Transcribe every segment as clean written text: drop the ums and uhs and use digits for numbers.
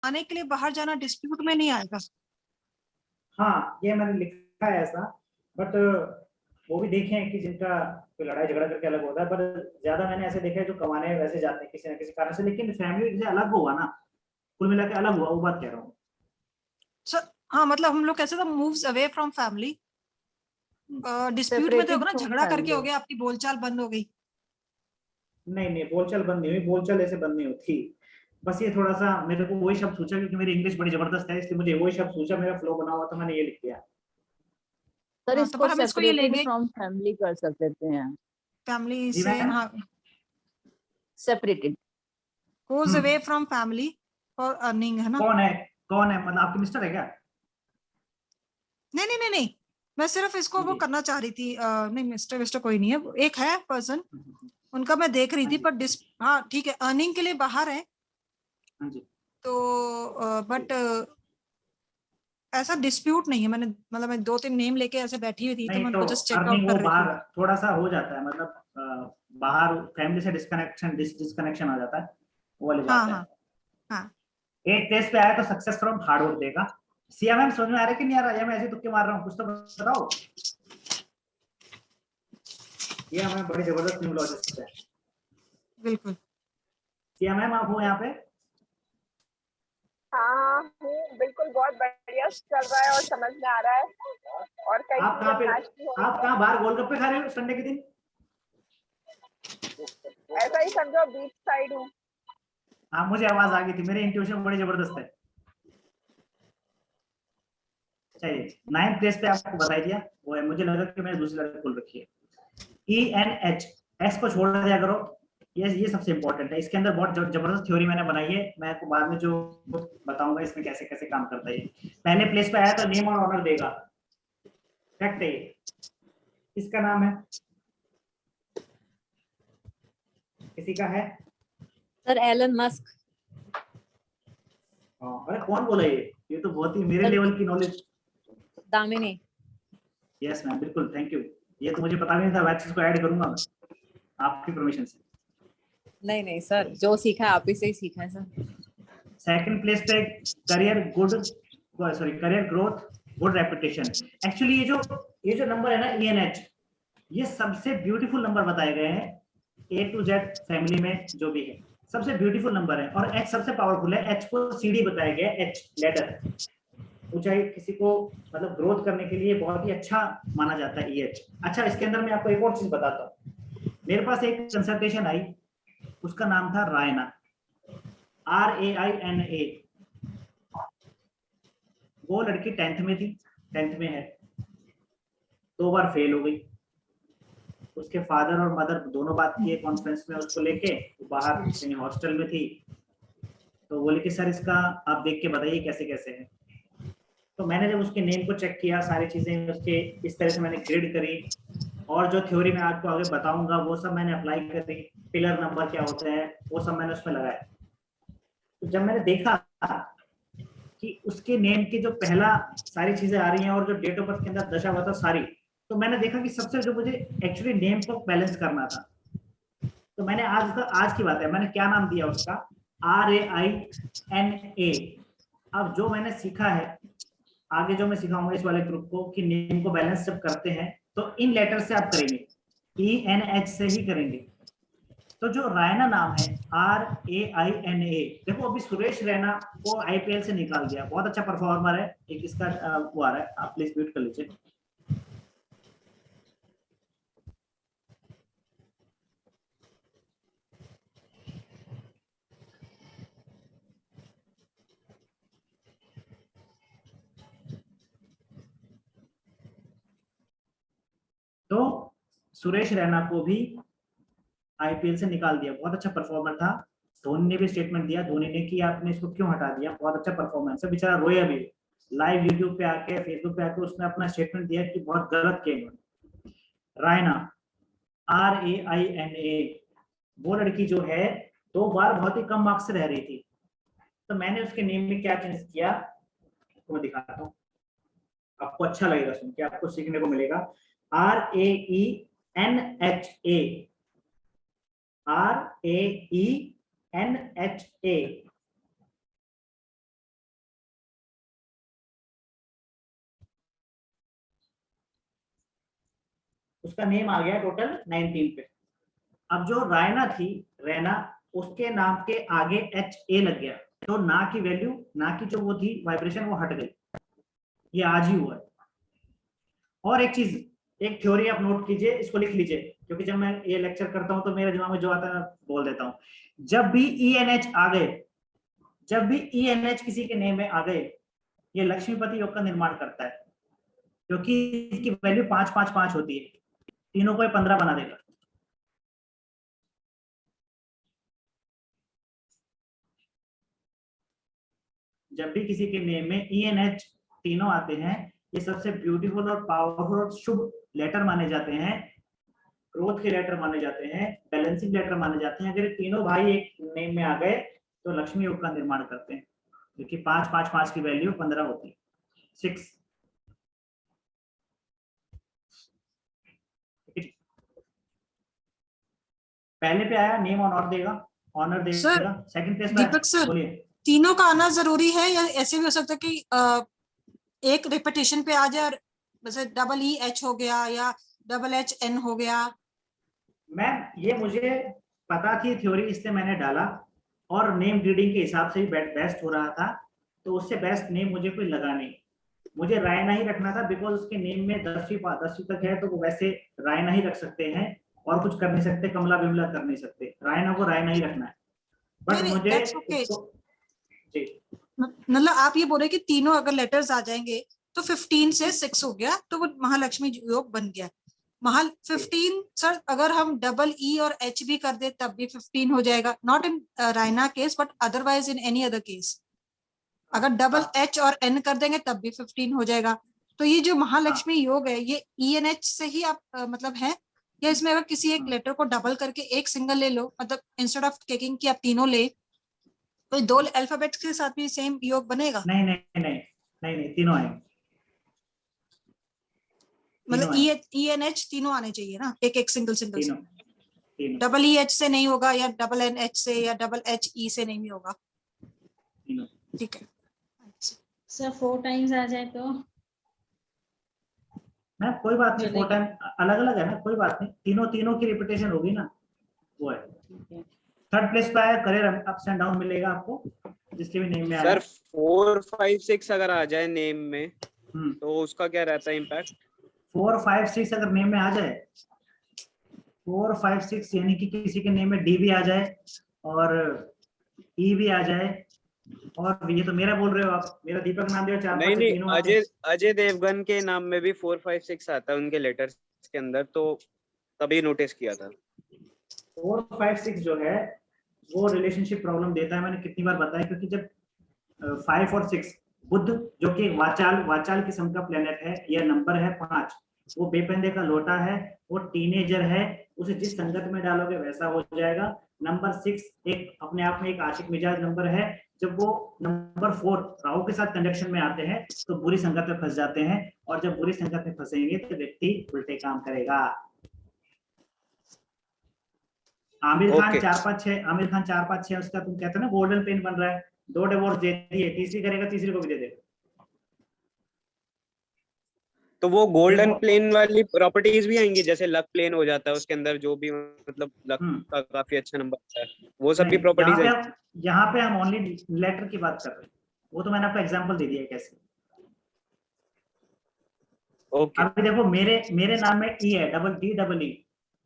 आने के लिए बाहर जाना डिस्प्यूट में नहीं आएगा। हाँ ये मैंने लिखा है ऐसा, बट वो भी देखे हैं कि जिनका कोई लड़ाई झगड़ा करके अलग होता है, पर ज्यादा मैंने ऐसे देखा है जो कमाने वैसे जाते हैं किसी ना किसी कारण से, लेकिन फैमिली से अलग हुआ ना, कुल मिला के अलग हुआ, वो बात कह रहा हूँ। सर हाँ, मतलब हम लोग कैसे, तो moves away from family. Dispute में तो होगा Separated ना, from झगड़ा करके हो family. गया, आपकी बोलचाल बंद हो गई। नहीं नहीं, बोलचाल बंद नहीं हुई, बोलचाल ऐसे बंद नहीं होती, बस ये थोड़ा सा मेरे को वही शब्द सोचा, क्योंकि मेरी इंग्लिश बड़ी जबरदस्त है, इसलिए मुझे वही शब्द सोचा, मेरा फ्लो बना हुआ था, मैंने ये लिख दिया। सर हाँ, तो इसको पर हम इसको ये सेपरेटेड लेंगे, फ्रॉम फैमिली कर सकते हैं। फैमिली जी से, मैम। हाँ, separated. Goes away from family for earning, है ना? कौन है, कौन है, मतलब आपके मिस्टर है क्या? नहीं नहीं नहीं नहीं, मैं सिर्फ इसको हाँ वो जी। करना चाह रही थी। नहीं, मिस्टर विस्टर कोई नहीं है, एक है पर्सन, उनका मैं देख रही हाँ थी, जी। पर हाँ ठीक है, अर्निंग के लिए बाहर है, हाँ जी। तो बट ऐसा डिस्प्यूट नहीं है। मैंने मतलब मैं 2-3 नेम लेके ऐसे बैठी हुई थी, तो नहीं मैं तो उनको जस्ट चेकआउट अर्निंग वो कर रही थी। बाहर थोड़ा सा हो जाता है, मतलब बाहर फैमिली से डिस्कनेक्शन आ जाता है, वो वाली हाँ बात है। हाँ हाँ। एक प्लेस पे आया तो सक्सेस फ्रॉम हार्ड वर्क देगा। सीएमएम समझ में आ रहा है कि नहीं आ रहा है, या मैं ऐसे तुक्के मार रहा हूँ, कुछ तो बताओ। ये हमें बड़ी जबरदस्त न्यूमरोलॉजिस्ट है। बिल्कुल। सीएमएम आप हो यहाँ पे? हाँ हूँ, बिल्कुल, बहुत बढ़िया चल रहा है और समझ में आ रहा है, और कई आप कहाँ पे, चीजें मैच भी हो रही आप कहाँ बाहर गोलगप्पे खा रहे हो संडे के दिन? है। ऐसा ही समझो, बीच साइड हूँ। हाँ मुझे आवाज आ गई थी, मेरी इंट्यूशन बड़ी जबरदस्त है। चलिए 9th प्लेस पे आपको बता दिया, वो है, मुझे लगा कि मैंने दूसरी जगह खोल रखी है। ENH, एस को छोड़ दिया करो, ये सबसे इंपॉर्टेंट है। इसके अंदर बहुत जबरदस्त थ्योरी मैंने बनाई है, मैं आपको बाद में जो बताऊंगा इसमें कैसे कैसे काम करता है। पहले प्लेस पे आया तो नेम और ऑनर देगा, फैक्ट है ये। किसका नाम है, किसी का है? Sir Elon Musk. अरे कौन बोला ये तो बहुत ही मेरे लेवल की नॉलेज। दामिनी। यस मैम, बिल्कुल, थैंक यू। ये तो मुझे पता भी नहीं था, वैक्स को ऐड करूंगा मैं आपकी परमिशन से। नहीं नहीं सर, जो सीखा है आप ही से ही सीखा है सर। सेकंड प्लेस पे career good, sorry career growth good reputation. Actually ये जो नंबर है ना ENH, ये सबसे ब्यूटीफुल नंबर बताए गए हैं A to Z फैमिली में, जो भी है सबसे ब्यूटीफुल नंबर है। और H सबसे पावरफुल है, H को सीढ़ी बताया गया है, H लेटर ऊंचाई किसी को मतलब ग्रोथ करने के लिए बहुत ही अच्छा माना जाता है EH। अच्छा, इसके अंदर मैं आपको एक और चीज बताता हूँ। मेरे पास एक कंसल्टेशन आई, उसका नाम था रायना, RAINA। वो लड़की 10th में थी, 10th में है, 2 बार फेल हो गई। उसके फादर और मदर दोनों बात किए कॉन्फ्रेंस में उसको लेके, वो बाहर कहीं हॉस्टल में थी, तो बोले कि सर इसका आप देख के बताइए कैसे कैसे है। तो मैंने जब उसके नेम को चेक किया, सारी चीजें उसके इस तरह से मैंने ग्रेड करी, और जो थ्योरी मैं आपको आगे बताऊंगा वो सब मैंने अप्लाई करी, पिलर नंबर क्या होता है वो सब मैंने उसमें लगाया। तो जब मैंने देखा कि उसके नेम की जो पहला सारी चीजें आ रही हैं और जो डेट ऑफ बर्थ के अंदर दशा हुआ था सारी, तो मैंने देखा कि सबसे जो मुझे एक्चुअली नेम को बैलेंस करना था, तो मैंने आज की बात है, मैंने क्या नाम दिया उसका, RAINA। अब जो मैंने सीखा है, आगे जो मैं सिखाऊंगा इस वाले ग्रुप को कि नेम को बैलेंस जब करते हैं तो इन लेटर से आप करेंगे, ENH से ही करेंगे। तो जो रैना नाम है RAINA, देखो अभी सुरेश रैना को IPL से निकाल दिया, बहुत अच्छा परफॉर्मर है। एक इसका वो आ रहा है, आप प्लीज म्यूट कर लीजिए। तो सुरेश रैना को भी IPL से निकाल दिया, बहुत अच्छा परफॉर्मर था। धोनी ने भी स्टेटमेंट दिया, धोनी ने कि आपने इसको क्यों हटा दिया, बहुत अच्छा परफॉर्मेंस है, बेचारा रोया भी लाइव यूट्यूब पे आके, फेसबुक पे आके उसने अपना स्टेटमेंट दिया कि बहुत गलत किया। रायना RAINA, वो लड़की जो है 2 बार बहुत ही कम मार्क्स से रह रही थी, तो मैंने उसके नेम में क्या चेंज किया तो मैं दिखाता हूँ, आपको अच्छा लगेगा सुन के, आपको सीखने को मिलेगा। RAENHA, RAENHA, उसका नेम आ गया टोटल 19 पे। अब जो रायना थी, रैना, उसके नाम के आगे HA लग गया, तो ना की वैल्यू, ना की जो वो थी वाइब्रेशन, वो हट गई। ये आज ही हुआ है। और एक चीज, एक थ्योरी आप नोट कीजिए, इसको लिख लीजिए, क्योंकि जब मैं ये लेक्चर करता हूं तो मेरे दिमाग में जो आता है बोल देता हूं। जब भी ENH आ गए, जब भी ENH किसी के नेम में आ गए, ये लक्ष्मीपति योग का निर्माण करता है, क्योंकि इसकी वैल्यू 5-5-5 होती है, तीनों को 15 बना देगा। जब भी किसी के नेम में ENH तीनों आते हैं, ये सबसे ब्यूटीफुल और पावरफुल और शुभ लेटर माने जाते हैं, ग्रोथ के लेटर माने जाते हैं, बैलेंसिंग लेटर माने जाते हैं। अगर तीनों भाई एक नेम में आ गए तो लक्ष्मी योग का निर्माण करते हैं, क्योंकि 5-5-5 की वैल्यू 15 होती है, 6। पहले पे आया नेम ऑनर देगा, ऑनर देगा। सेकंड प्लेस पे दीपक सर, बोलिए। तीनों का आना जरूरी है या ऐसे भी हो सकता है कि एक रिपीटेशन पे आ जाए, जैसे EEH हो गया या HHN हो गया? मैम ये मुझे पता थी थ्योरी, इससे मैंने डाला, और नेम रीडिंग के हिसाब से ही बेस्ट हो रहा था, तो उससे बेस्ट नेम मुझे कोई लगा नहीं। मुझे रायना ही रखना था, बिकॉज उसके नेम में 10वीं तक है, तो वो वैसे रायना ही रख सकते हैं, और कुछ कर नहीं सकते, कमला बिमला कर नहीं सकते, रायना को रायना ही रखना है। बट नहीं, मुझे that's okay. जी, मतलब आप ये बोल रहे कि तीनों अगर लेटर्स आ जाएंगे तो 15 से 6 हो गया, तो वो महालक्ष्मी योग बन गया। 15 सर, अगर हम EE और H भी कर दे तब भी 15 हो जाएगा, not in Raina case but otherwise in any other case. अगर H और N कर देंगे तब भी 15 हो जाएगा। तो ये जो महालक्ष्मी योग है, ये ENH से ही आप मतलब है, या इसमें अगर किसी एक लेटर को डबल करके एक सिंगल ले लो, मतलब इंस्टेड ऑफ टेकिंग कि आप तीनों ले, तो 2 अल्फाबेट्स के साथ भी सेम योग बनेगा? नहीं नहीं नहीं नहीं नहीं, तीनों आएंगे, मतलब तीनों आएंगे, ENH तीनों आने चाहिए ना, एक एक सिंगल सिंगल से। तीनों EEH से नहीं होगा, या NH से, या HE से नहीं होगा? तीनों। ठीक है सर 4 टाइम्स आ जाए तो मैम कोई बात नहीं, 4 चलेगा। टाइम अलग अलग है ना, कोई बात नहीं, तीनों तीनों की रिपीटेशन होगी ना, वो है। थर्ड प्लेस पे आया करियर अप्स एंड डाउन मिलेगा आपको, जिसके भी नेम में आया। सर 4, 5, 6 अगर आ जाए नेम में हम्म, तो उसका क्या रहता है इम्पैक्ट? 4, 5, 6 अगर नेम में आ जाए, 4, 5, 6 यानी कि किसी के नेम में D भी आ जाए और E भी आ जाए, और ये तो मेरा बोल रहे हो आप, मेरा दीपक नाम दिया, 4, 5 नहीं तीनों आते हैं। अजय देवगन के नाम में भी 4, 5, 6 आता है उनके लेटर्स के अंदर, तो तभी नोटिस किया था। 4, 5, 6 जो है वो रिलेशनशिप प्रॉब्लम देता है, मैंने कितनी बार बताया, क्योंकि जब 5 और 6, बुध जो कि वाचाल किस्म का प्लेनेट है, यह नंबर है 5, वो बेपंदे का लोटा है, वो टीनेजर है, उसे जिस संगत में डालोगे वैसा हो जाएगा। नंबर 6 एक अपने आप में एक आशिक मिजाज नंबर है, जब वो नंबर 4 राहु के साथ कंडक्शन में आते हैं तो बुरी संगत में फंस जाते हैं, और जब बुरी संगत में फंसेंगे तो व्यक्ति उल्टे काम करेगा। आमिर खान 4-5-6, आमिर खान 4-5-6 उसका तुम कहते हो ना गोल्डन पेन बन रहा है, 2 डिवोर्स दे दिए, तीसरी करेगा, तीसरी को भी दे देगा। तो वो गोल्डन प्लेन वाली प्रॉपर्टीज भी आएंगी, जैसे लक प्लेन हो जाता है उसके अंदर, जो भी मतलब लक का काफी अच्छा नंबर है, वो सब भी प्रॉपर्टीज है। यहाँ पे हम ओनली लेटर की बात कर रहे हैं, वो तो मैंने आपको एग्जांपल दे दिया कैसे। ओके। अभी देखो मेरे नाम में E है, DEE,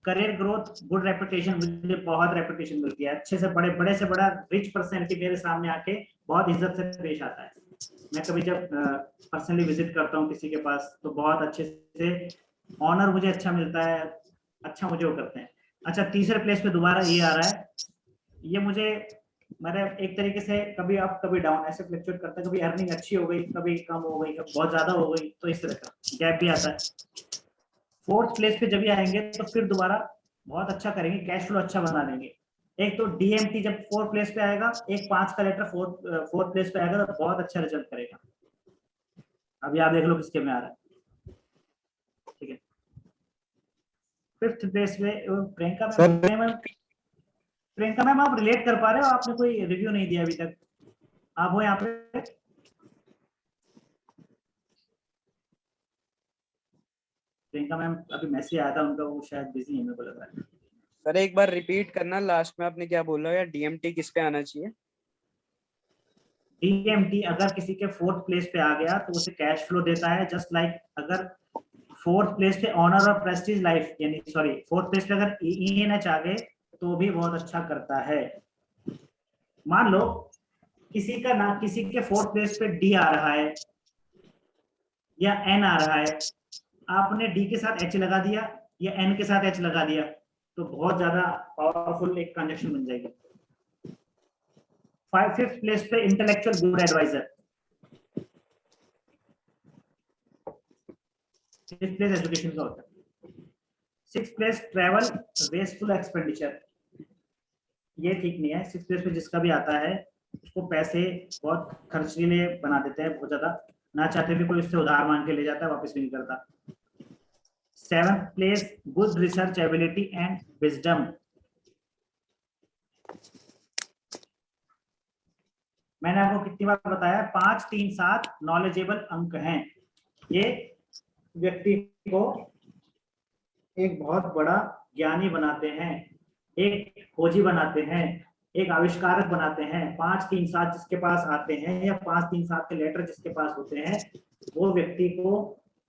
career growth, good reputation, मुझे बहुत रेपुटेशन मिलती है, अच्छे से बड़े से बड़ा रिच पर्सनैलिटी मेरे सामने आके बहुत इज्जत से पेश आता है। मैं कभी जब पर्सनली विजिट करता हूँ किसी के पास तो बहुत अच्छे से ऑनर मुझे अच्छा मिलता है, अच्छा मुझे वो करते हैं। अच्छा, तीसरे प्लेस पे दोबारा ये आ रहा है, ये मुझे मतलब एक तरीके से कभी अप कभी डाउन ऐसे फ्लक्चुएट करता है, कभी अर्निंग अच्छी हो गई, कभी कम हो गई, कभी बहुत ज्यादा हो गई, तो इस तरह का गैप भी आता है। फोर्थ प्लेस पे जब भी आएंगे तो फिर दोबारा बहुत अच्छा करेंगे, कैश फ्लो अच्छा बना देंगे। एक तो DMT जब 4 प्लेस पे आएगा, एक 5 का लेटर फोर्थ प्लेस पे आएगा तो बहुत अच्छा रिजल्ट करेगा। अभी आप देख लो किसके में आ रहा है, ठीक है। फिफ्थ प्लेस पे प्रियंका मैम आप रिलेट कर पा रहे हो? आपने कोई रिव्यू नहीं दिया अभी तक, आप हो यहाँ पे? प्रियंका मैम अभी मैसेज आया था उनका, वो शायद बिजी है मेरे को लग रहा है। सर एक बार रिपीट करना, लास्ट में आपने क्या बोला, या डीएमटी किस पे आना चाहिए? डीएमटी अगर किसी के 4th प्लेस पे आ गया तो उसे कैश फ्लो देता है, जस्ट लाइक अगर 4th प्लेस पे ऑनर और प्रेस्टीज लाइफ, यानी सॉरी 4th प्लेस पे अगर ईएनएच आ गए तो भी बहुत अच्छा करता है। मान लो किसी का ना, किसी के 4th प्लेस पे डी आ रहा है या एन आ रहा है, आपने डी के साथ एच लगा दिया या एन के साथ एच लगा दिया तो बहुत ज्यादा पावरफुल एक ट्रांजेक्शन बन जाएगी। 5th प्लेस पे intellectual good adviser, 5th place education का होता है। 6th place travel wasteful expenditure, ये ठीक नहीं है। 6th प्लेस पे जिसका भी आता है उसको पैसे बहुत खर्चीले बना देते हैं, बहुत ज्यादा, ना चाहते भी कोई उससे उधार मांग के ले जाता है, वापस भी नहीं करता। 7th place good research ability and wisdom, मैंने आपको कितनी बार बताया, 5, 3, 7 नॉलेजेबल अंक हैं। ये व्यक्ति को एक बहुत बड़ा ज्ञानी बनाते हैं, एक खोजी बनाते हैं, एक आविष्कारक बनाते हैं। 5, 3, 7 जिसके पास आते हैं या 5, 3, 7 के लेटर जिसके पास होते हैं, वो व्यक्ति को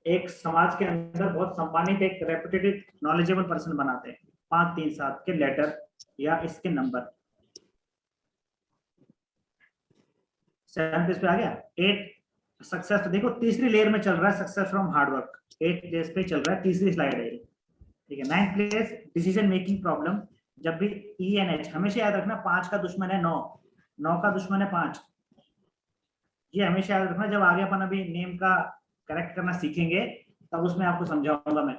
एक समाज के अंदर बहुत सम्मानित, एक रेपुटेड नॉलेजेबल पर्सन बनाते हैं। 5, 3, 7 के लेटर या इसके नंबर। 7 पेज पे आ गया। 8 सक्सेस, देखो तीसरी लेयर में चल रहा है success from hard work, 8 page पे चल रहा है, तीसरी स्लाइड है, ठीक है। 9th place decision making problem, जब भी ENH हमेशा याद रखना, 5 का दुश्मन है 9, 9 का दुश्मन है 5, ये हमेशा याद रखना। जब आगे अपन अभी नेम का करेक्ट करना सीखेंगे तब उसमें आपको समझाऊंगा मैं।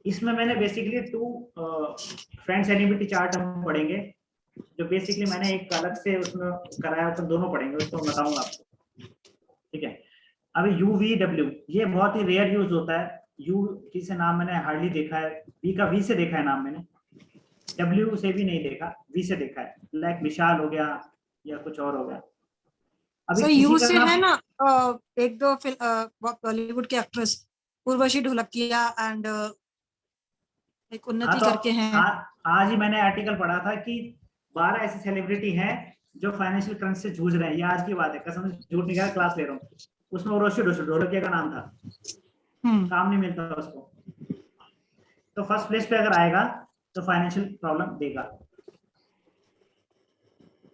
इसमें मैंने बेसिकली 2 फ्रेंड्स एनिमिटी चार्ट हम पढ़ेंगे, जो बेसिकली मैंने एक अलग से उसमें कराया, तो दोनों पढ़ेंगे, उसको बताऊंगा आपको, ठीक है। अभी UVW, ये बहुत ही रेयर यूज होता है। यू से नाम मैंने हार्डली देखा है, वी का वी से देखा है नाम मैंने, W से भी नहीं देखा, वी से देखा है, लाइक विशाल हो गया या कुछ और हो गया। अभी यू किसी से का नाम है ना, एक दो बॉलीवुड के एक्ट्रेस उर्वशी ढोलकिया एंड एक उन्नति तो करके हैं। आज ही मैंने आर्टिकल पढ़ा था कि 12 ऐसे सेलिब्रिटी हैं जो फाइनेंशियल क्रंच से जूझ रहे हैं, ये आज की बात है, कसम से झूठ नहीं कह रहा, क्लास ले रहा हूँ। उसमें उर्वशी ढोलकिया का नाम था, काम नहीं मिलता उसको। तो फर्स्ट प्लेस पे अगर आएगा तो फाइनेंशियल प्रॉब्लम देगा,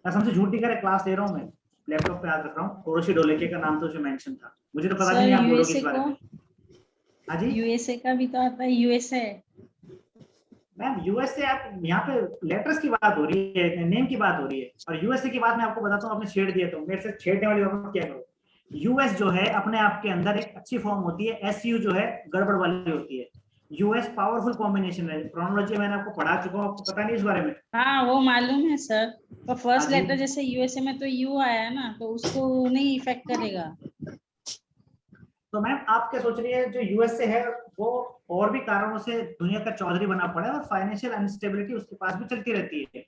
कसम से झूठ नहीं कह रहा, क्लास ले रहा हूँ मैं, लैपटॉप पे याद रख रहा हूँ। उर्वशी ढोलकिया का नाम तो उसमें मेंशन था, मुझे तो पता भी नहीं आप बोलोगे इस बारे में। हाँ जी, यूएसए का भी तो आता है, यूएसए मैम यूएसए, आप यहाँ पे लेटर्स की बात हो रही है, नेम की बात हो रही है, और यूएसए की बात मैं आपको बताता हूँ, आपने छेड़ दिया तो मेरे से छेड़ने वाली बात क्या करो। यूएस जो है अपने आप के अंदर एक अच्छी फॉर्म होती है, एसयू जो है गड़बड़ वाली होती है। यूएस पावरफुल कॉम्बिनेशन है, प्रोनोलॉजी मैंने आपको पढ़ा चुका हूँ, आपको पता नहीं इस बारे में? हाँ वो मालूम है सर, पर फर्स्ट हाँ जी। लेटर जैसे यूएसए में तो यू आया है ना, तो उसको नहीं इफेक्ट करेगा। तो मैम आप क्या सोच रही है, जो यूएसए है वो और भी कारणों से दुनिया का चौधरी बना पड़ा है, और फाइनेंशियल अनस्टेबिलिटी उसके पास भी चलती रहती है।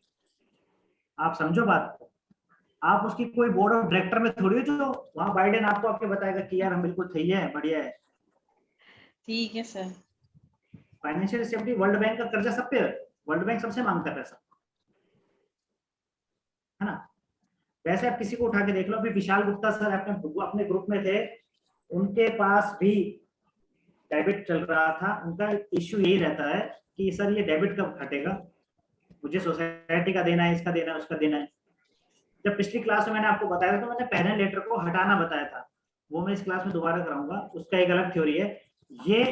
आप समझो बात को, आप उसकी कोई बोर्ड ऑफ डायरेक्टर में थोड़ी हो जो वहां बाइडेन आपको आपके बताएगा कि यार हम बिल्कुल सही है, बढ़िया है। ठीक है sir. Financial stability, world bank का कर्जा सब पे, वर्ल्ड बैंक सबसे मांगता है पैसा, है ना। वैसे आप किसी को उठा के देख लो, अभी विशाल गुप्ता सर अपने ग्रुप में थे, उनके पास भी डेबिट चल रहा था। उनका इश्यू यही रहता है कि सर ये डेबिट कब हटेगा, मुझे सोसाइटी का देना है, इसका देना है, उसका देना है। जब पिछली क्लास में मैंने आपको बताया था तो मैंने पेरेंट लेटर को हटाना बताया था, वो मैं इस क्लास में दोबारा कराऊंगा, उसका एक अलग थ्योरी है। ये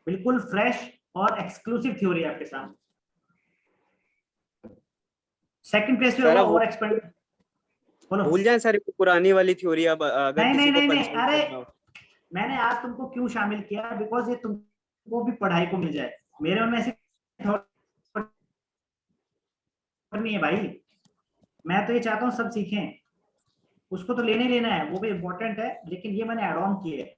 बिल्कुल फ्रेश और एक्सक्लूसिव थ्योरी है आपके सामने। सेकंड पेज पे होगा ओवर एक्सपेंड, बोलो। भूल जाए सर पुरानी वाली थ्योरी, अब अगर नहीं किसी नहीं को नहीं, कंसल्ट अरे करना हो। मैंने आज तुमको क्यों शामिल किया, बिकॉज ये तुमको भी पढ़ाई को मिल जाए। मेरे मन में ऐसी नहीं है भाई, मैं तो ये चाहता हूँ सब सीखें, उसको तो लेने लेना है, वो भी इम्पोर्टेंट है, लेकिन ये मैंने एड ऑन किए।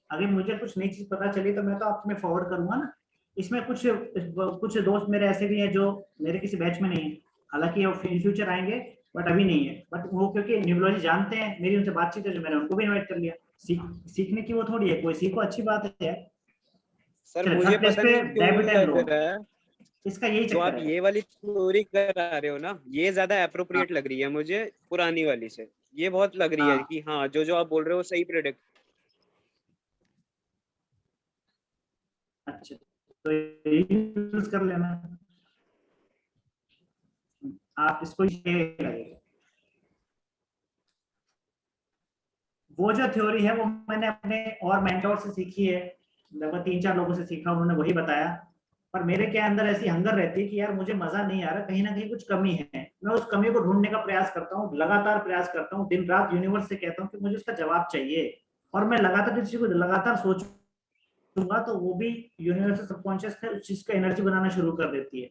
अगर मुझे कुछ नई चीज पता चली तो मैं तो आप में फॉरवर्ड करूंगा ना। इसमें कुछ दोस्त मेरे ऐसे भी हैं जो मेरे किसी बैच में नहीं है, हालांकि वो इन फ्यूचर आएंगे, बट अभी नहीं है। बट वो क्योंकि न्यूमरोलॉजी जानते हैं, मेरी उनसे बातचीत है, जो मैंने उनको भी इनवाइट कर लिया। सीखने की वो थोड़ी है, कोई सीखो, अच्छी बात है। सर चलो, मुझे थर्ड प्लेस पता पे नहीं क्यों डेबिट एंड लग लोन, रहा है इसका यही जो आप चक्कर है। ये वाली थ्योरी करा रहे हो ना, ये ज्यादा अप्रोप्रिएट लग रही है मुझे पुरानी वाली से। ये बहुत लग रही है हाँ कि हाँ जो जो आप बोल रहे हो सही प्रेडिक्ट। अच्छा, तो यूज कर लेना, आप इसको लगेगा। वो जो थ्योरी है वो मैंने अपने और मेंटोर से सीखी है, लगभग 3-4 लोगों से सीखा, उन्होंने वही बताया। पर मेरे के अंदर ऐसी हंगर रहती है कि यार मुझे मजा नहीं आ रहा, कहीं ना कहीं कुछ कमी है। मैं उस कमी को ढूंढने का प्रयास करता हूँ, लगातार प्रयास करता हूँ, दिन रात यूनिवर्स से कहता हूँ कि मुझे उसका जवाब चाहिए। और मैं लगातार किसी को लगातार सोचूंगा तो वो भी यूनिवर्सल सबकॉन्शियस है उस चीज का एनर्जी बनाना शुरू कर देती है।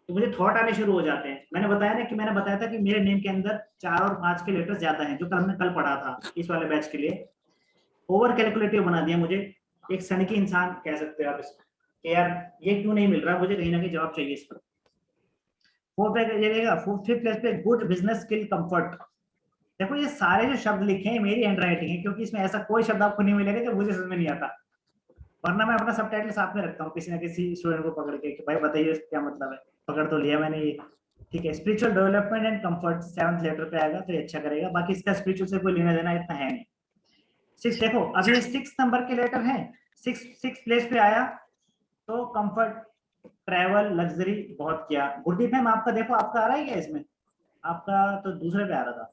तो मुझे थॉट आने शुरू हो जाते हैं। मैंने बताया था कि मेरे नेम के अंदर 4 और 5 के लेटर्स ज्यादा हैं, जो कल हमने कल पढ़ा था इस वाले बैच के लिए। ओवर कैलकुलेटिव बना दिया मुझे, एक सनकी इंसान कह सकते हो आप इसको, कि यार ये क्यों नहीं मिल रहा, मुझे कहीं ना कहीं जवाब चाहिए इस पर। फिफ्थ प्लेस पे गुड बिजनेस स्किल कंफर्ट। देखो ये सारे जो शब्द लिखे हैं मेरी हैंड राइटिंग है, क्योंकि इसमें ऐसा कोई शब्द आपको नहीं मिलेगा जो मुझे समझ में नहीं आता, वरना मैं अपना सबटाइटल साथ में रखता हूँ किसी ना किसी स्टूडेंट को पकड़ के कि भाई बताइए क्या मतलब है। पकड़ तो लिया मैंने ये, ठीक है। Spiritual development and comfort 7th letter पे आएगा तो ये अच्छा करेगा, बाकी इसका स्पिरिचुअल से कोई लेना देना इतना है नहीं। 6 देखो, अब ये 6 नंबर के लेटर हैं, 6 प्लेस पे आया तो कंफर्ट, ट्रैवल, लग्जरी बहुत किया। गुरदीप मैम आपका देखो, आपका आ रहा है क्या इसमें? आपका तो दूसरे पे आ रहा था,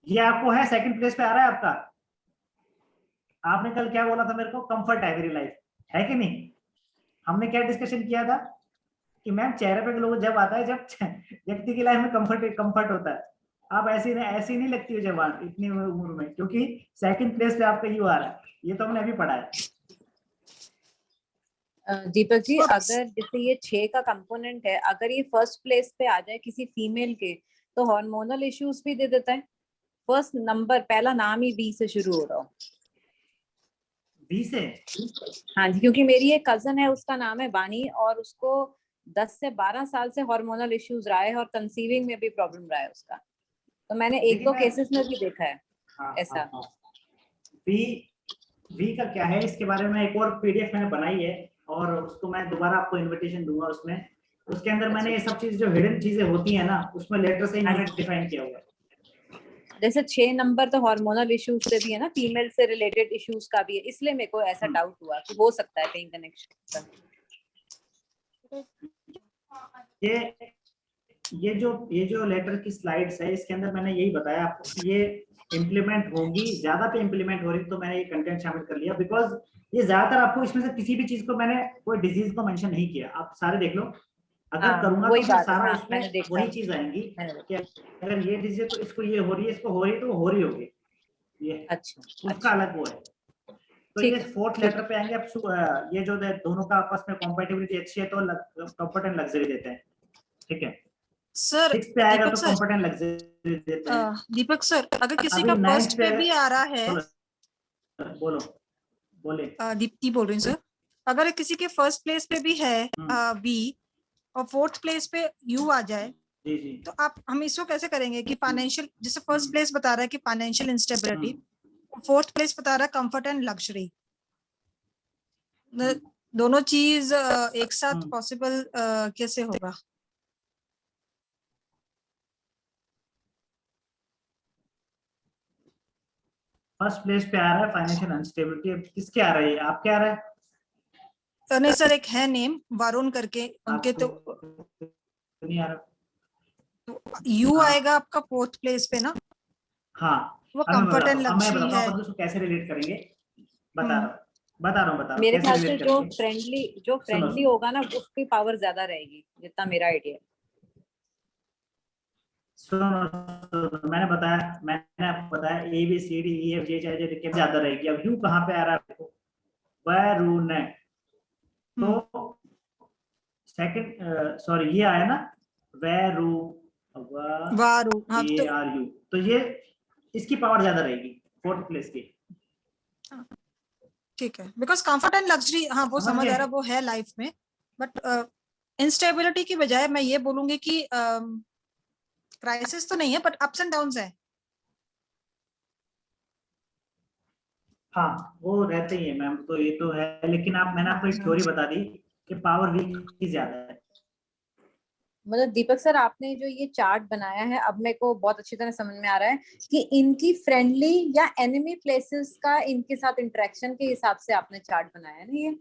ये आपको है 2nd प्लेस पे आ रहा है आपका। आपने कल क्या बोला था मेरे को? कंफर्ट है मेरी लाइफ, है कि नहीं? हमने क्या डिस्कशन किया था कि मैम चेहरे पे लोगों जब आता है जब व्यक्ति की लाइफ में कंफर्ट होता है। आप ऐसी नहीं लगती हो जवान इतनी उम्र में, क्योंकि 2nd प्लेस पे आपका यू आ रहा है, ये तो हमने अभी पढ़ा है। दीपक जी, Oops. अगर जैसे ये 6 का कंपोनेंट है, अगर ये फर्स्ट प्लेस पे आ जाए किसी फीमेल के, तो हार्मोनल इश्यूज भी दे देता है। फर्स्ट नंबर, पहला नाम ही बी से शुरू हो रहा हो। बी से? हाँ जी, क्योंकि मेरी एक कजन है, उसका नाम है बानी, और उसको 10 से 12 साल से हार्मोनल इश्यूज रहा है और कंसीविंग में भी प्रॉब्लम रहा है उसका। तो मैंने 1-2 केसेस में भी देखा है ऐसा। बी का क्या है, इसके बारे में एक और पीडीएफ मैंने बनाई है, और उसको मैं दोबारा आपको इनविटेशन दूंगा। उसमें उसके अंदर मैंने ये सब चीज जो हिडन चीजें होती है ना, उसमें लेटर से ही मैंने डिफाइन किया हुआ है। जैसे 6 नंबर तो हार्मोनल इश्यूज से भी है ना, फीमेल से रिलेटेड इश्यूज का भी है, इसलिए मेरे को ऐसा डाउट हुआ कि हो सकता है कहीं कनेक्शन। ये जो लेटर की स्लाइड्स है, इसके अंदर मैंने यही बताया आपको कि ये इम्प्लीमेंट होंगी, ज्यादा पे इम्प्लीमेंट हो रही, तो मैंने ये कंटेंट शामिल कर लिया। बिकॉज ये ज्यादातर आपको इसमें से किसी भी चीज को मैंने कोई डिजीज को मेंशन नहीं किया, आप सारे देख लो। अगर करूंगा तो फिर सारा उसमें वही चीज आएंगी कि अगर ये डिजीज तो इसको ये हो रही है, इसको हो रही है, तो वो हो रही होगी, ये अच्छा, उसका अलग वो है। तो ये 4th लेटर पे आएंगे। अब ये जो दोनों का आपस में कॉम्पेटिबिलिटी अच्छी है तो कंफर्ट एंड लग्जरी देते हैं, ठीक है। सर 6 पे आएगा दीपक तो सर, कंफर्ट एंड लग्जरी देते हैं। दीपक सर, अगर किसी अभी का 9th फर्स्ट पे भी आ रहा है, बोलो बोले। दीप्ति बोल रही हूँ सर, अगर किसी के फर्स्ट प्लेस पे भी है बी और 4th प्लेस पे यू आ जाए, जी जी, तो आप हम इसको कैसे करेंगे कि फाइनेंशियल, जैसे फर्स्ट प्लेस बता रहा है कि फाइनेंशियल इंस्टेबिलिटी, 4th प्लेस बता रहा है कंफर्ट एंड लग्जरी, दोनों चीज एक साथ पॉसिबल कैसे होगा? फर्स्ट प्लेस पे आ रहा है फाइनेंशियल अनस्टेबिलिटी। अब किसके आ रहा है? आपके आ रहा है? नहीं सर, एक है नेम वरुण करके, उनके तो नहीं आ रहा। यू आएगा आपका 4th प्लेस पे ना, हाँ, वो अब मैं कंफर्ट बताता एंड हूँ, अब मैं लग्जरी बताता है। हूँ उसको कैसे रिलेट करेंगे। बता रहा हूँ मेरे कैसे ख्याल से रिलेट जो करेंगे। फ्रेंडली होगा ना, उसकी पावर ज्यादा रहेगी, जितना मेरा आइडिया है। सुनो, मैंने आपको बताया A B C D E F G H I ज्यादा रहेगी। अब यू कहाँ पे आ रहा है? वरुण, तो सेकंड सॉरी ये आया ना, वैरू, वारू, हाँ तो आर यू, तो ये इसकी पावर ज्यादा रहेगी 4th प्लेस की। ठीक है, बिकॉज कंफर्ट एंड लग्जरी, हाँ वो समझ आ रहा, वो है लाइफ में, बट इंस्टेबिलिटी की बजाय मैं ये बोलूंगी कि क्राइसिस तो नहीं है, बट अप्स एंड डाउन्स है। हाँ वो रहते ही है मैम, तो ये तो है, लेकिन मैंने आपको एक थ्योरी बता दी कि पावर वीक की ज्यादा है। मतलब दीपक सर, आपने जो ये चार्ट बनाया है, अब मेरे को बहुत अच्छी तरह समझ में आ रहा है कि इनकी फ्रेंडली या एनिमी प्लेसेस का इनके साथ इंटरेक्शन के हिसाब से आपने चार्ट बनाया है ना ये।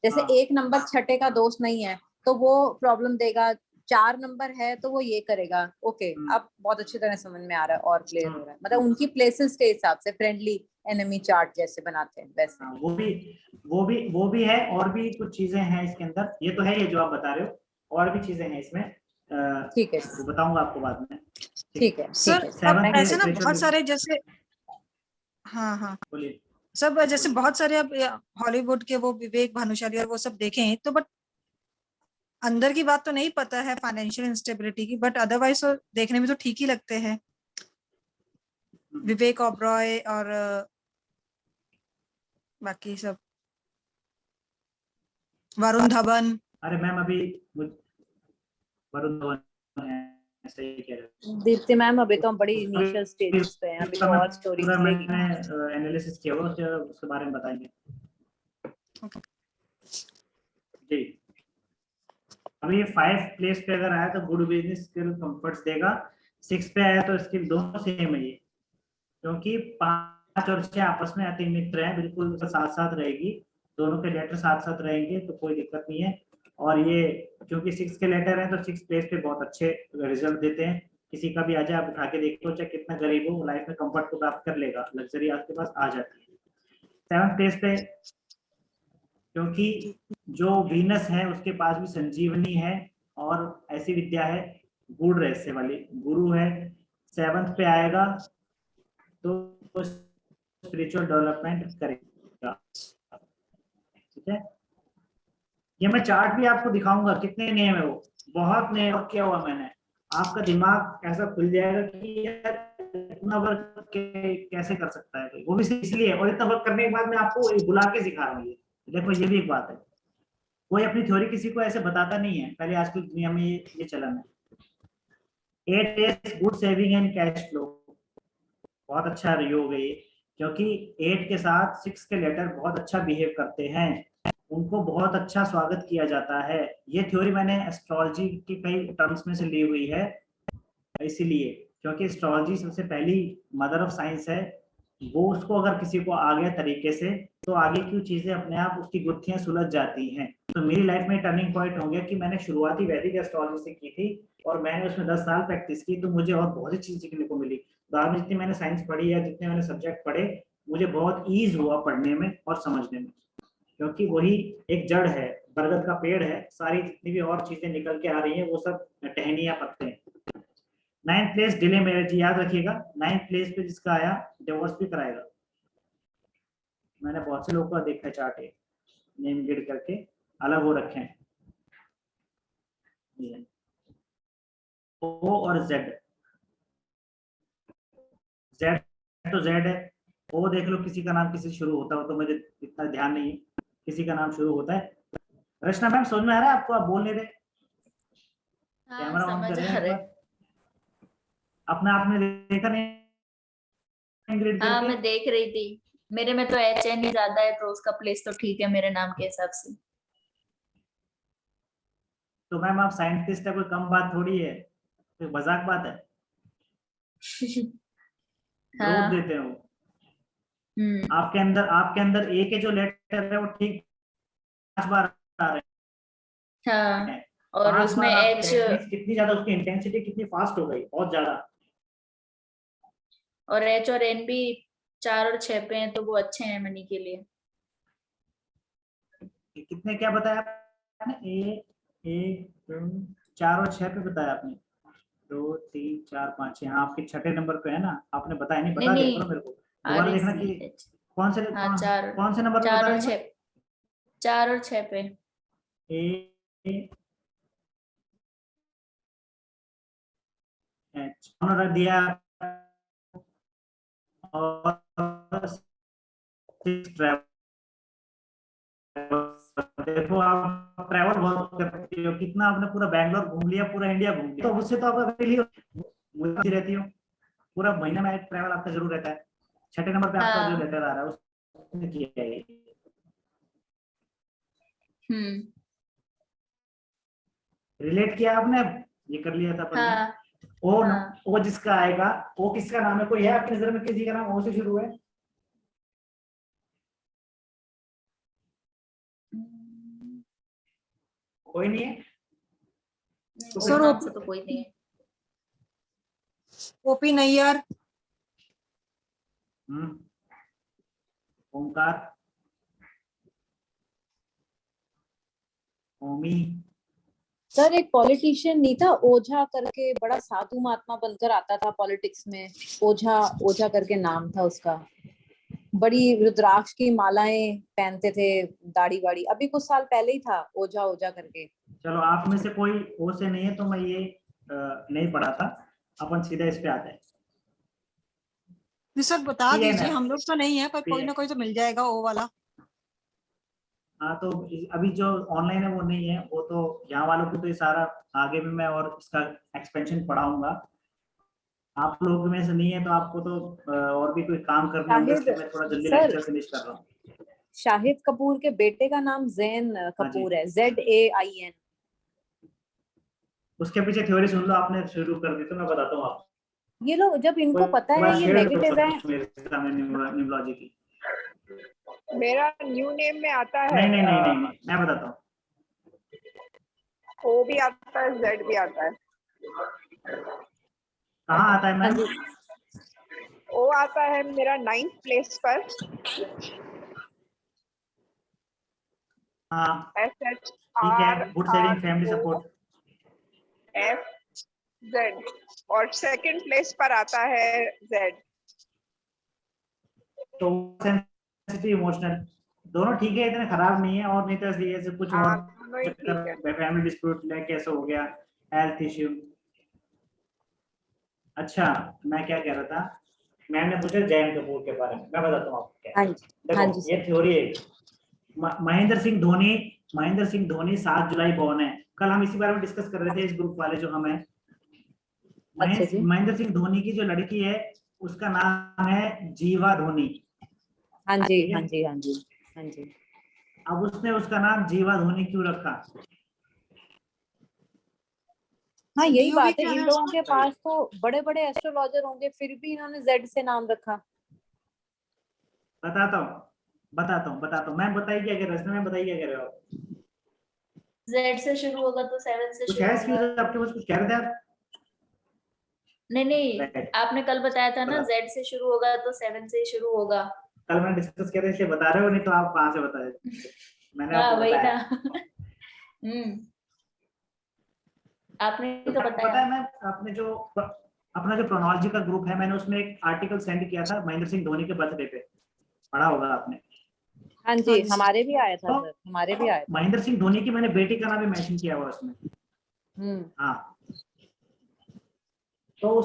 जैसे हाँ। 1 नंबर छठे का दोस्त नहीं है तो वो प्रॉब्लम देगा, 4 नंबर है तो वो ये करेगा। ओके, अब बहुत अच्छी तरह समझ में आ रहा है और क्लियर हो रहा है। मतलब उनकी प्लेसेस के हिसाब से फ्रेंडली एनिमी चार्ट जैसे बनाते हैं वैसे। हाँ, वो भी है, और भी कुछ चीजें हैं इसके अंदर। ये तो है ये जो आप बता रहे हो, और भी चीजें हैं इसमें। ठीक है, वो बताऊंगा आपको बाद में। ठीक है, सर ठीक है। अब सेवन ऐसे ना बहुत सारे जैसे, हाँ हाँ, बोलिए। सब जैसे बहुत सारे अब हॉलीवुड के वो विवेक भानुशाली और वो सब देखें तो, बट अंदर की बात तो नहीं पता है फाइनेंशियल इंस्टेबिलिटी की, बट अदरवाइज तो देखने में तो ठीक ही लगते हैं। विवेक ओबरॉय और बाकी सब, वरुण धवन। अरे मैम अभी वरुण धवन है, सही कह रहे हो। दीप्ति मैम अभी तो हम बड़ी इनिशियल स्टेजेस पे हैं, अभी तो और स्टोरी पूरा मिलेगी। मैंने एनालिसिस किया हुआ, उसके बारे में बताएंगे। जी, अभी 5 प्लेस पे अगर आया तो गुड बिजनेस स्किल कंफर्ट्स देगा। 6 पे आया तो स्किल दोनों सेम है ये, क्योंकि 5 और 6 आपस में अति मित्र हैं, बिल्कुल साथ साथ रहेगी, दोनों के लेटर साथ साथ रहेंगे तो कोई दिक्कत नहीं है। और ये क्योंकि 6 के लेटर हैं तो 6 प्लेस पे बहुत अच्छे रिजल्ट देते हैं। किसी का भी आ जाए, आप उठा के देखो, चाहे कितना गरीब हो, लाइफ में कंफर्ट को प्राप्त कर लेगा, लग्जरी आपके पास आ जाती है। 7 प्लेस पे क्योंकि जो वीनस है उसके पास भी संजीवनी है और ऐसी विद्या है गूढ़ रहस्य वाली, गुरु है। 7th पे आएगा तो स्पिरिचुअल डेवलपमेंट करेगा। ठीक है, ये मैं चार्ट भी आपको दिखाऊंगा, कितने नियम है वो, बहुत नियम किया हुआ मैंने। आपका दिमाग ऐसा खुल जाएगा कि यार इतना वर्क कैसे कर सकता है कोई, वो भी इसलिए, और इतना वर्क करने के बाद मैं आपको बुला के सिखा रहा हूँ। देखो ये भी एक बात है, कोई अपनी थ्योरी किसी को ऐसे बताता नहीं है पहले, आजकल दुनिया में ये चलन है। 8 is good saving and cash flow, बहुत अच्छा योग है ये, क्योंकि 8 के साथ 6 के लेटर बहुत अच्छा बिहेव करते हैं, उनको बहुत अच्छा स्वागत किया जाता है। ये थ्योरी मैंने एस्ट्रोलॉजी की कई टर्म्स में से ली हुई है, इसीलिए क्योंकि एस्ट्रोलॉजी सबसे पहली मदर ऑफ साइंस है। वो उसको अगर किसी को आ गया तरीके से तो आगे की चीजें अपने आप उसकी गुत्थियां सुलझ जाती हैं। तो मेरी लाइफ में टर्निंग पॉइंट हो गया कि मैंने शुरुआती वैदिक एस्ट्रोलॉजी से की थी और मैंने उसमें 10 साल प्रैक्टिस की, तो मुझे और बहुत सी चीज सीखने को मिली। बाद में जितनी मैंने साइंस पढ़ी या जितने मैंने सब्जेक्ट पढ़े, मुझे बहुत ईज हुआ पढ़ने में और समझने में, क्योंकि वही एक जड़ है, बरगद का पेड़ है, सारी जितनी भी और चीजें निकल के आ रही हैं वो सब टहनियां पत्ते हैं। 9th प्लेस डिले मैरिज, याद रखिएगा 9th प्लेस पे जिसका आया डिवोर्स भी कराएगा। मैंने बहुत से लोगों का देखा है चार्ट, नेम गिड करके अलग हो रखे हैं। ओ और जेड, जेड तो जेड है, ओ देख लो किसी का नाम किसी से शुरू होता हो तो मुझे इतना ध्यान नहीं है, किसी का नाम शुरू होता है। रचना मैम समझ में आ रहा है आपको, आप बोल नहीं रहे? कैमरा ऑन कर रहे हैं अपने, आपने देखा नहीं ग्रिड हाँ करके? मैं देख रही थी, मेरे में तो HN ही ज्यादा है तो उसका प्लेस तो ठीक है मेरे नाम के हिसाब से। तो मैम आप साइंटिस्ट है, कोई कम बात थोड़ी है, कोई मजाक बात है। ग्रोथ देते हैं वो। आपके अंदर ए के जो लेटर है वो ठीक 5 बार आ रहे हाँ, हैं, और 5 उसमें बार H कितनी ज्यादा उसकी इंटेंसिटी कितनी फास्ट हो गई, बहुत ज्यादा। और H और N भी 4 और 6 पे हैं तो वो अच्छे हैं मनी के लिए। कितने क्या बताया आपने? ए 4 और 6 पे बताया आपने, 2 3 4 5 6। हाँ आपके छठे नंबर पे है ना, आपने बताया नहीं, बता दिया करो मेरे को, दोबारा देखना कि कौन से हाँ, कौन से नंबर पे 4 बता और रहे 6, 4 और 6 पे। रख दिया और देखो आप ट्रैवल बहुत करती हो, कितना आपने पूरा बैंगलोर घूम लिया, पूरा इंडिया घूम लिया, तो उससे तो आप रहती हो, पूरा महीना में एक ट्रैवल आपका जरूर रहता है। छठे नंबर पे आपका हाँ। जो लेटर आ रहा है उसने किया है ये। रिलेट किया आपने, ये कर लिया था अपन ने। हाँ ओ हाँ। ओ जिसका आएगा, ओ किसका नाम है? कोई है आपकी नजर में किसी का नाम ओ से शुरू है? कोई नहीं है तो उस सर, फिर नाम से तो कोई नहीं है। ओपी नैयर, ओमकार, ओमी, सर एक पॉलिटिशियन नहीं था ओझा करके, बड़ा साधु महात्मा बनकर आता था पॉलिटिक्स में, ओझा, ओझा करके नाम था उसका, बड़ी रुद्राक्ष की मालाएं पहनते थे, दाढ़ी वाड़ी, अभी कुछ साल पहले ही था, ओझा ओझा करके। चलो आप में से कोई ओ से नहीं है तो मैं ये नहीं पढ़ा था, अपन सीधा इस पे आते हैं। जी सर बता PNF, दीजिए, हम लोग तो नहीं है पर कोई ना कोई तो मिल जाएगा ओ वाला। हाँ तो अभी जो ऑनलाइन है वो नहीं है, वो तो यहाँ वालों को तो ये सारा आगे भी मैं और इसका एक्सपेंशन पढ़ाऊंगा। आप लोग में से नहीं है तो आपको तो और भी कोई काम करने होंगे, इसलिए मैं थोड़ा जल्दी सर, लेक्चर फिनिश कर रहा हूँ। शाहिद कपूर के बेटे का नाम जैन कपूर है, ZAIN। उसके पीछे थ्योरी सुन लो, आपने शुरू कर दी तो मैं बताता हूँ आपको। ये लोग जब इनको पता है ये नेगेटिव है। न्यूमरोलॉजी की मेरा न्यू नेम में आता है। नहीं नहीं नहीं नहीं नहीं, मैं बताता हूँ। ओ भी आता है, जेड भी आता है। कहाँ आता है मैम? ओ आता है मेरा 9th प्लेस पर। हाँ SHRFOFZ। ठीक है, गुड सेविंग फैमिली सपोर्ट। और सेकंड प्लेस पर आता है जेड। तो सेंसिटिव इमोशनल दोनों ठीक है, इतने खराब नहीं है, और नहीं तो ऐसे कुछ और दोनों ही ठीक है। फैमिली डिस्प्यूट ले कैसे हो गया, हेल्थ इश्यू। अच्छा मैं क्या कह रहा था, मैम ने पूछा जैन कपूर के बारे में, मैं बताता हूँ आपको क्या हाँ है। जी, हाँ जी देखो ये सर। थ्योरी है। महेंद्र सिंह धोनी, महेंद्र सिंह धोनी 7 जुलाई बॉर्न है। कल हम इसी बारे में डिस्कस कर रहे थे, इस ग्रुप वाले जो हम हैं। अच्छा जी। महेंद्र सिंह धोनी की जो लड़की है उसका नाम है जीवा धोनी। हाँ जी हाँ जी हाँ जी हाँ जी। अब उसने उसका नाम जीवा धोनी क्यों रखा? हाँ यही DOV बात है, क्या इन है लोगों उसका? के पास तो बड़े बड़े एस्ट्रोलॉजर होंगे फिर भी इन्होंने जेड से नाम रखा। बताता हूँ मैम, बताइए क्या कह रहे हो, मैं बताइए क्या कह रहे हो आप? जेड से शुरू होगा तो 7 से कुछ शुरू है होगा। एक्सक्यूज आपके पास, कुछ कह रहे थे आप? नहीं नहीं, Right. आपने कल बताया था ना जेड से शुरू होगा तो 7 से ही शुरू होगा। कल मैंने डिस्कस किया था इसलिए बता रहे हो, नहीं तो आप कहाँ से बता रहे? मैंने हाँ आपको वही बताया। ना। आपने तो तो पता बताया। है मैं अपना जो प्रोनोलॉजी का ग्रुप है, मैंने उसमें एक आर्टिकल सेंड किया था महेंद्र सिंह धोनी के बर्थडे पे, पढ़ा होगा आपने। हाँ जी, हमारे भी आया था तो सर, हमारे भी आया था। महेंद्र सिंह धोनी की मैंने बेटी का नाम भी मेंशन किया हुआ उसमें। हाँ तो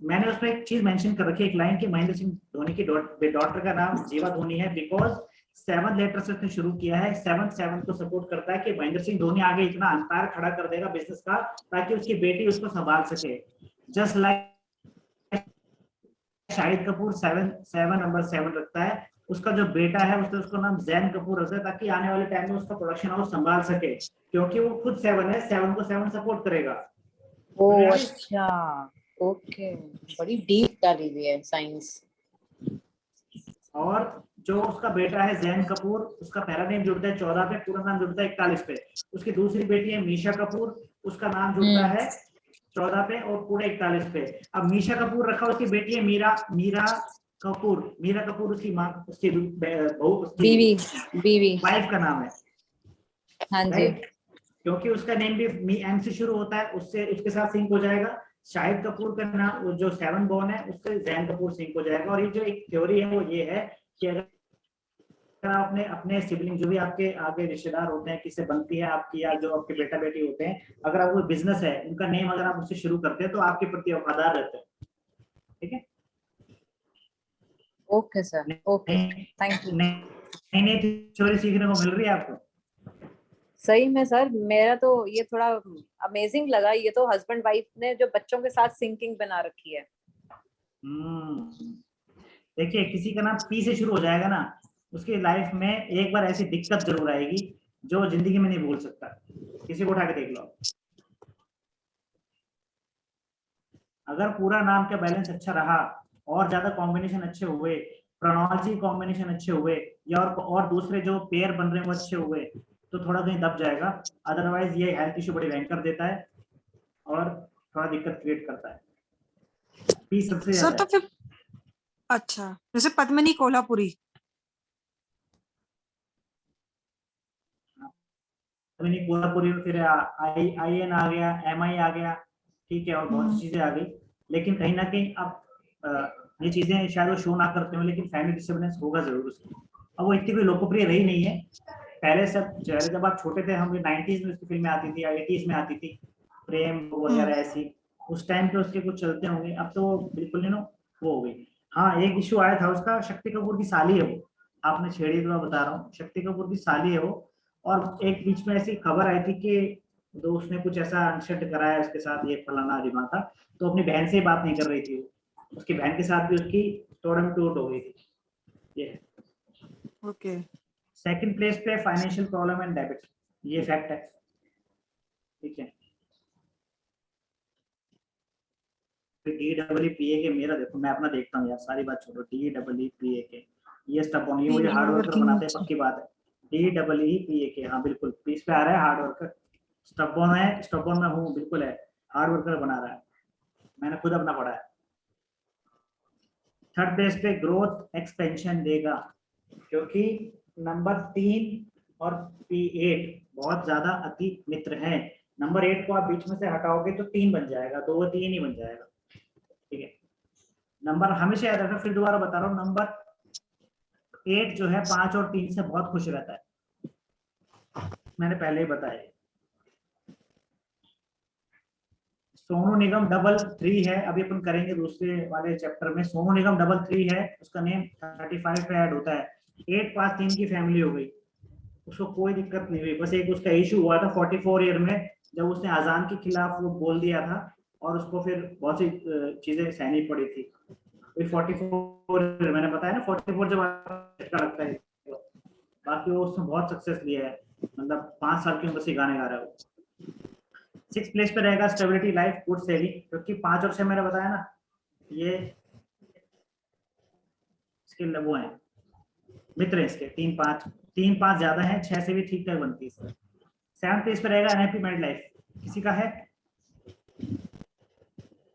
मैंने उसमें एक चीज मेंशन कर रखी है, एक लाइन की, महेंद्र सिंह धोनी की डॉटर का नाम जीवा धोनी है बिकॉज 7 लेटर से उसने शुरू किया है। 7 को सपोर्ट करता है कि महेंद्र सिंह धोनी आगे इतना अंपायर खड़ा कर देगा बिजनेस का ताकि उसकी बेटी उसको संभाल सके। Just like Shahid Kapoor 7 number 7 रखता है, उसका जो बेटा है उसने उसको नाम जैन कपूर रखता है ताकि आने वाले टाइम में उसका प्रोडक्शन हाउस संभाल सके, क्योंकि वो खुद 7 है, 7 को 7 सपोर्ट करेगा। ओ अच्छा, ओके, बड़ी डीप डाली हुई है साइंस। और जो उसका बेटा है जैन कपूर, उसका पहला नेम जुड़ता है 14 पे, पूरा नाम जुड़ता है 41 पे। उसकी दूसरी बेटी है मीशा कपूर, उसका नाम जुड़ता है 14 पे और पूरे 41 पे। अब मीशा कपूर रखा, उसकी बेटी है मीरा कपूर उसकी माँ, उसकी बहू, उसकी बीवी वाइफ का नाम है। हाँ जी। क्योंकि उसका नेम भी एम से शुरू होता है, उससे उसके साथ सिंक हो जाएगा। शाहिद कपूर का नाम जो 7 बॉर्न है उससे जैन कपूर सिंक हो जाएगा। और ये जो एक थ्योरी है वो ये है कि अगर आप अपने सिबलिंग जो भी आपके आगे रिश्तेदार होते हैं, किससे बनती है आपकी या जो आपके बेटा बेटी होते हैं, अगर आप कोई बिजनेस है उनका नेम अगर आप उससे शुरू करते हैं तो आपके प्रति वफादार रहते हैं। ठीक है, okay sir, okay, thank you. नई थ्योरी सीखने को मिल रही है आपको। सही में सर, मेरा तो ये थोड़ा अमेजिंग लगा, ये तो हस्बैंड वाइफ ने जो बच्चों के साथ सिंकिंग बना रखी है। देखिए किसी का नाम पी से शुरू हो जाएगा ना, उसकी लाइफ में एक बार ऐसी दिक्कत जरूर आएगी जो जिंदगी में नहीं भूल सकता। किसी को उठा के देख लो। अगर पूरा नाम का बैलेंस अच्छा रहा और ज्यादा कॉम्बिनेशन अच्छे हुए, प्रोनोलॉजी कॉम्बिनेशन अच्छे हुए, या और दूसरे जो पेयर बन रहे हैं वो अच्छे हुए, तो थोड़ा कहीं दब जाएगा। अदरवाइज ये हेल्थ इश्यू बड़ी भयंकर देता है और थोड़ा दिक्कत क्रिएट करता है। पी सबसे सर ज्यादा तो फिर अच्छा, जैसे पद्मिनी कोल्हापुरी, कोल्हापुरी, फिर आई एन आ गया, एम आई आ गया, ठीक है, और बहुत सी चीजें आ गई। लेकिन कहीं ना कहीं अब ये चीजें शायद वो शो ना करते हो, लेकिन फैमिली डिस्टर्बेंस होगा जरूर उसकी। अब वो इतनी कोई लोकप्रिय रही नहीं है। पहले जब आप छोटे थे, हम 90s में उसकी फिल्में आती थी, 80s में आती थी, प्रेम वगैरह ऐसी, उस टाइम पे उसके कुछ चलते होंगे। अब तो बिल्कुल नहीं वो हो गई। हाँ, एक इशू आया था उसका, शक्ति कपूर की साली है वो, आपने छेड़ी तो मैं बता रहा हूँ, शक्ति कपूर की साली है वो। और एक बीच में ऐसी खबर आई थी कि तो उसने कुछ ऐसा अनशट कराया उसके साथ, ये फलाना दिमाग था, तो अपनी बहन से ही बात नहीं कर रही थी, उसकी बहन के साथ भी उसकी तोड़म टूट हो गई थी। ये ओके। सेकंड प्लेस पे फाइनेंशियल प्रॉब्लम एंड डेबिट, ये फैक्ट है, ठीक है। DEEPA के, मेरा देखो मैं अपना देखता हूँ यार, सारी बात छोड़ो। DEEPA के ये स्टब ऑन, ये मुझे हार्ड वर्कर बनाते हैं, पक्की बात है। DEEPA के, हाँ बिल्कुल, पीस पे आ रहा है हार्ड वर्कर। स्टब ऑन है, स्टब ऑन में हूँ बिल्कुल, है हार्ड वर्कर बना रहा है, मैंने खुद अपना पढ़ा है। थर्ड प्लेस पे ग्रोथ एक्सपेंशन देगा, क्योंकि नंबर 3 और P8 बहुत ज्यादा अति मित्र हैं। नंबर 8 को आप बीच में से हटाओगे तो 3 बन जाएगा, तो वो 3 ही बन जाएगा, ठीक है। नंबर हमेशा याद रखना, फिर दोबारा बता रहा हूँ, नंबर 8 जो है 5 और 3 से बहुत खुश रहता है, मैंने पहले ही बताया। सोनू निगम 3 है, अभी अपन करेंगे दूसरे वाले चैप्टर में। सोनू निगम 3 है, उसका नेम 35 पे ऐड होता है। 8 पास 3 की फैमिली हो गई, उसको कोई दिक्कत नहीं हुई। बस एक उसका इशू हुआ था 44 ईयर में, जब उसने अजान के खिलाफ वो बोल दिया था, और उसको फिर बहुत सी चीजें सहनी पड़ी थी। 44 मैंने बताया ना, 44 जब अच्छा लगता है, बाकी वो उसने बहुत सक्सेस लिया है, मतलब 5 साल की उम्र से गाने गा रहा है वो। 6th प्लेस पे रहेगा स्टेबिलिटी लाइफ गुड सेविंग, क्योंकि 5 और 6 मैंने बताया ना, ये इसके वो है मित्र है इसके। 3 5 ज्यादा है, 6 से भी ठीक ठाक बनती है। 7th प्लेस पे रहेगा अनहैप्पी मैरिड लाइफ, किसी का है?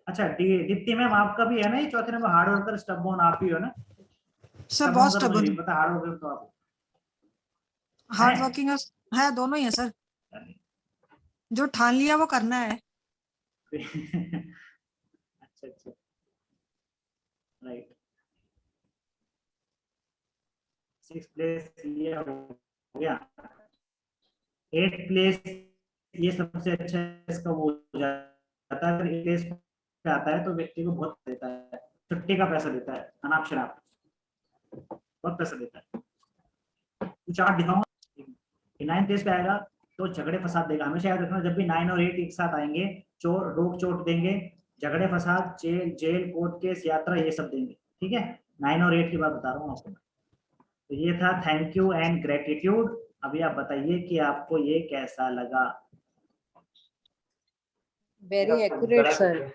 अच्छा, दीप्ति मैम आपका भी है ना ये चौथे नंबर, हार्ड वर्कर स्टबबोर्न, आप ही हो ना? सर बहुत मुझे स्टबर्न, नहीं पता, हार्ड वर्कर तो आप हार्ड वर्किंग है, दोनों ही है सर, जो ठान लिया वो करना है। अच्छा राइट। 6th प्लेस ये हो गया। 8th प्लेस ये सबसे अच्छा इसका वो हो जाता है। अगर 8th प्लेस पे आता है तो व्यक्ति को बहुत देता है, छुट्टी का पैसा देता है, अनाप शनाप बहुत पैसा देता है। चार्ट दिखाऊंगा। 9th प्लेस पे आएगा तो झगड़े फसाद देगा। हमेशा याद रखना, जब भी 9 और 8 एक साथ आएंगे, चोर रोक चोट देंगे, झगड़े फसाद, जेल कोर्ट केस यात्रा, ये सब देंगे, ठीक है। 9 और 8 की बात बता रहा हूँ आपको। तो ये था थैंक यू एंड ग्रेटिट्यूड। अभी आप बताइए कि आपको ये कैसा लगा। Very accurate sir.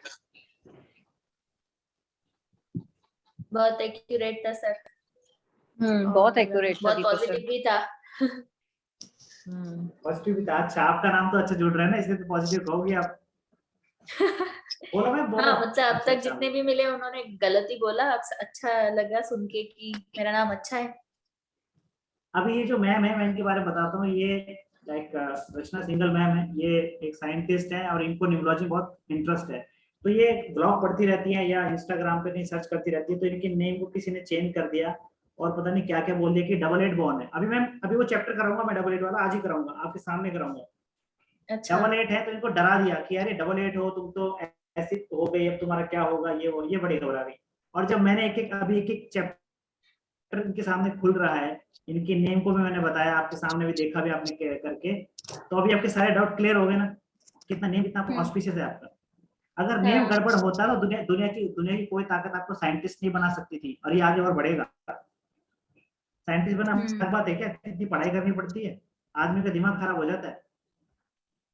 बहुत एक्यूरेट था सर। बहुत एक्यूरेट था। बहुत पॉजिटिव भी था। पॉजिटिव भी था। अच्छा, आपका नाम तो अच्छा जुड़ रहा है ना, इसलिए तो पॉजिटिव कहोगे आप। बोलो मैं बोलो। हाँ, मतलब अब तक जितने भी मिले उन्होंने गलत ही बोला। अब अच्छा लगा सुन के कि मेरा नाम अच्छा है। अभी ये जो मैम है, मैं इनके बारे में बताता हूँ। ये लाइक रचना सिंगल मैम है, ये एक साइंटिस्ट है और इनको न्यूमरोलॉजी बहुत इंटरेस्ट है। तो ये ब्लॉग पढ़ती रहती है या इंस्टाग्राम पे कहीं सर्च करती रहती है, तो इनके नेम को किसी ने चेंज कर दिया और पता नहीं क्या क्या बोल दिया कि 88 बॉर्न है। अभी मैम अभी वो चैप्टर कराऊंगा मैं, 88 वाला आज ही कराऊंगा, आपके सामने कराऊंगा। अच्छा। 88 है तो इनको डरा दिया कि अरे 88 हो तुम तो ऐसे हो गई, अब तुम्हारा क्या होगा, ये बड़ी घबरा रही। और जब मैंने अभी एक चैप्टर इनके सामने खुल रहा है, इनके नेम को भी मैंने बताया, आपके सामने भी देखा भी आपने करके, तो अभी आपके सारे डाउट क्लियर हो गए ना, कितना नेम कितना ऑस्पिशियस है आपका। अगर नेम हाँ। गड़बड़ होता तो दुनिया की कोई ताकत आपको साइंटिस्ट नहीं बना सकती थी, और ये आगे और बढ़ेगा। साइंटिस्ट बनना हर बात है क्या? इतनी पढ़ाई करनी पड़ती है, आदमी का दिमाग खराब हो जाता है।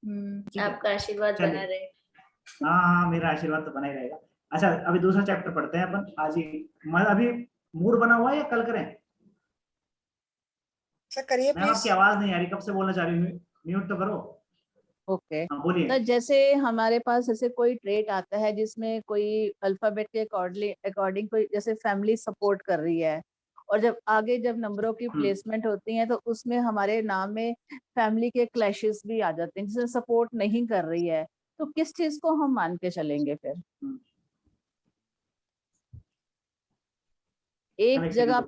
ठीक है? आपका आशीर्वाद चलिए। बना रहे। हाँ, मेरा आशीर्वाद तो बना ही रहेगा। अच्छा, अभी दूसरा चैप्टर पढ़ते हैं अपन आज ही। अभी मूड बना हुआ है या कल करें? सर करिए मैम आपकी प्लीज। आवाज नहीं आ रही, कब से बोलना चाह रही हूँ, म्यूट तो करो। ओके। हाँ बोलिए। तो जैसे हमारे पास ऐसे कोई ट्रेट आता है जिसमें कोई अल्फाबेट के अकॉर्डिंग कोई जैसे फैमिली सपोर्ट कर रही है, और जब आगे जब नंबरों की प्लेसमेंट होती है तो उसमें हमारे नाम में फैमिली के क्लैशेस भी आ जाते हैं जिसे सपोर्ट नहीं कर रही है, तो किस चीज को हम मान के चलेंगे फिर? एक एक जगह सेकंड पे